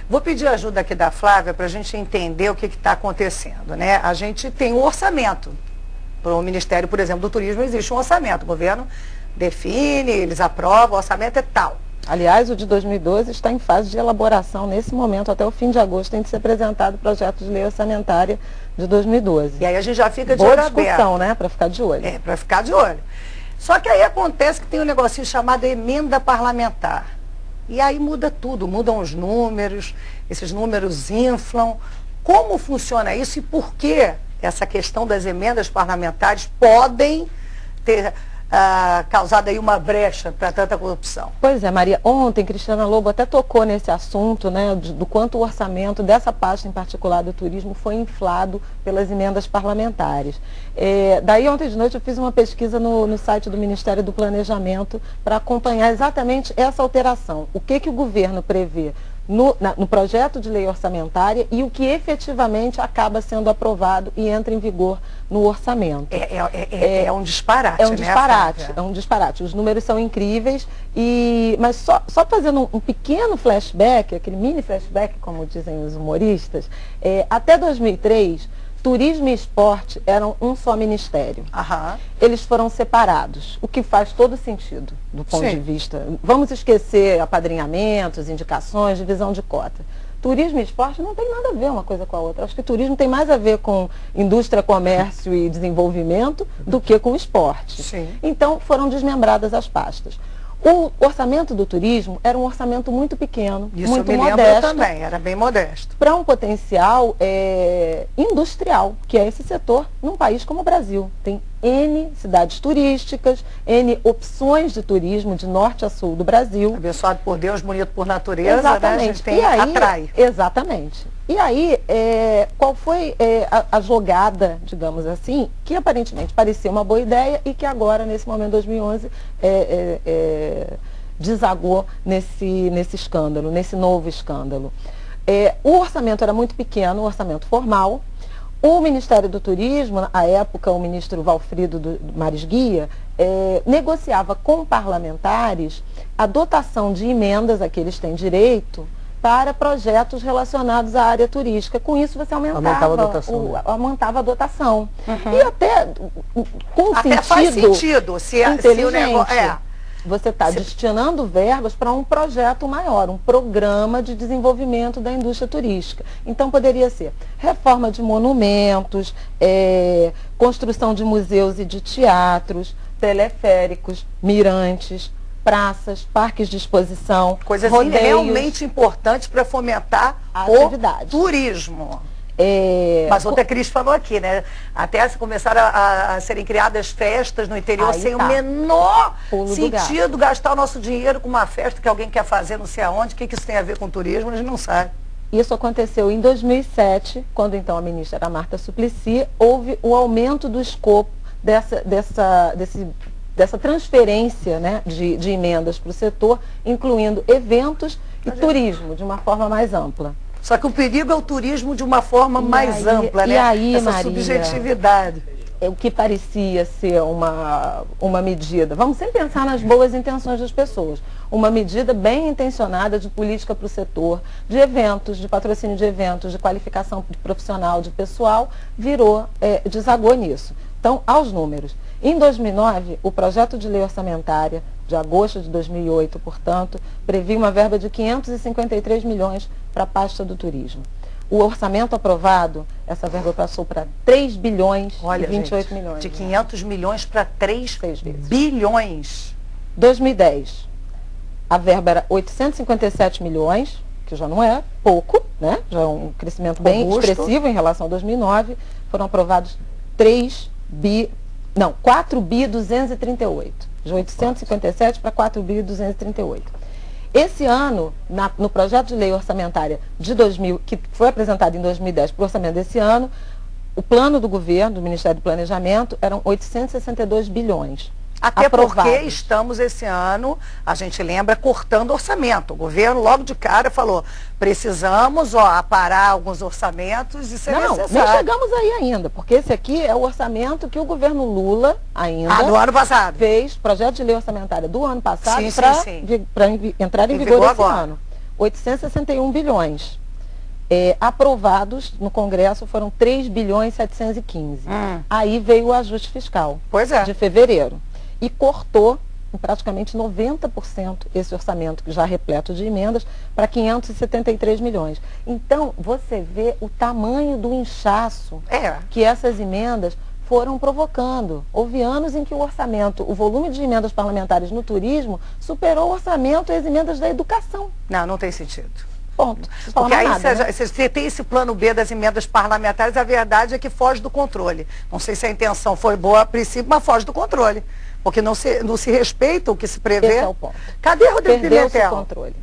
Vou pedir ajuda aqui da Flávia para a gente entender o que está acontecendo, né? A gente tem um orçamento. Para o Ministério, por exemplo, do Turismo, existe um orçamento. O governo define, eles aprovam, o orçamento é tal. Aliás, o de 2012 está em fase de elaboração nesse momento. Até o fim de agosto tem de ser apresentado o projeto de lei orçamentária de 2012. E aí a gente já fica de olho olho aberto. Boa discussão, né? Para ficar de olho. É, para ficar de olho. Só que aí acontece que tem um negocinho chamado emenda parlamentar. E aí muda tudo, mudam os números, esses números inflam. Como funciona isso e por que essa questão das emendas parlamentares podem ter causado aí uma brecha para tanta corrupção? Pois é, Maria, ontem Cristiana Lobo até tocou nesse assunto, né, do quanto o orçamento dessa pasta em particular do turismo foi inflado pelas emendas parlamentares. Daí ontem de noite eu fiz uma pesquisa no site do Ministério do Planejamento para acompanhar exatamente essa alteração. O que o governo prevê no projeto de lei orçamentária e o que efetivamente acaba sendo aprovado e entra em vigor no orçamento. É um disparate, né? É um né, disparate. Os números são incríveis, mas só fazendo um pequeno flashback, aquele mini flashback, como dizem os humoristas, até 2003, Turismo e Esporte eram um só ministério. Aham. Eles foram separados, o que faz todo sentido do ponto de vista. Vamos esquecer apadrinhamentos, indicações, divisão de cota. Turismo e esporte não tem nada a ver uma coisa com a outra. Acho que turismo tem mais a ver com indústria, comércio e desenvolvimento do que com esporte. Sim. Então foram desmembradas as pastas. O orçamento do turismo era um orçamento muito pequeno, Isso muito eu me modesto. lembro também, era bem modesto. Para um potencial industrial, que é esse setor num país como o Brasil. Tem N cidades turísticas, N opções de turismo de norte a sul do Brasil. Abençoado por Deus, bonito por natureza, exatamente. Né? A gente tem, atrai. Exatamente. E aí, qual foi a jogada, digamos assim, que aparentemente parecia uma boa ideia e que agora, nesse momento, 2011, desagou nesse escândalo, nesse novo escândalo. O orçamento era muito pequeno, o orçamento formal. O Ministério do Turismo, à época, o ministro Valfrido Maris Guia, negociava com parlamentares a dotação de emendas a que eles têm direito para projetos relacionados à área turística. Com isso você aumentava a dotação. Uhum. E até com até sentido faz sentido se o negócio você está destinando verbas para um projeto maior, um programa de desenvolvimento da indústria turística. Então poderia ser reforma de monumentos, construção de museus e de teatros, teleféricos, mirantes, praças, parques de exposição, coisas rodeios, realmente importantes para fomentar o turismo. Mas ontem a Cris falou aqui, né? Até se começaram a serem criadas festas no interior sem o menor sentido gastar o nosso dinheiro com uma festa que alguém quer fazer não sei aonde. O que isso tem a ver com turismo, a gente não sabe. Isso aconteceu em 2007, quando então a ministra era Marta Suplicy, houve o aumento do escopo dessa transferência, né, de emendas para o setor, incluindo eventos e turismo de uma forma mais ampla. Só que o perigo é o turismo de uma forma mais ampla, né? E aí, essa Maria, subjetividade. O que parecia ser uma medida, vamos sempre pensar nas boas intenções das pessoas, uma medida bem intencionada de política para o setor, de eventos, de patrocínio de eventos, de qualificação profissional de pessoal, desagou nisso. Então, aos números. Em 2009, o projeto de lei orçamentária, de agosto de 2008, portanto, previa uma verba de 553 milhões para a pasta do turismo. O orçamento aprovado, essa verba passou para 3 bilhões e 28 milhões. De 500 milhões para 3 bilhões. 2010, a verba era 857 milhões, que já não é pouco, né? Já é um crescimento bem expressivo em relação a 2009. Foram aprovados 4 bi 238. De 857 para 4 bi 238. Esse ano, no projeto de lei orçamentária de 2000, que foi apresentado em 2010 para o orçamento desse ano, o plano do governo, do Ministério do Planejamento, eram 862 bilhões. Até aprovados. Porque estamos esse ano, a gente lembra, cortando orçamento. O governo logo de cara falou, precisamos aparar alguns orçamentos, isso é necessário. Não, nem chegamos aí ainda, porque esse aqui é o orçamento que o governo Lula ainda do ano passado fez, projeto de lei orçamentária do ano passado, para entrar em vigor esse ano. 861 bilhões. Aprovados no Congresso foram 3 bilhões 715. Aí veio o ajuste fiscal de fevereiro e cortou em praticamente 90% esse orçamento, que já repleto de emendas, para 573 milhões. Então, você vê o tamanho do inchaço que essas emendas foram provocando. Houve anos em que o orçamento, o volume de emendas parlamentares no turismo superou o orçamento e as emendas da educação. Não tem sentido. Ponto. Porque aí você tem esse plano B das emendas parlamentares, a verdade é que foge do controle. Não sei se a intenção foi boa a princípio, mas foge do controle. Porque não se respeita o que se prevê. Esse é o ponto. Cadê Rodrigo Pimentel? Perdeu-se o controle.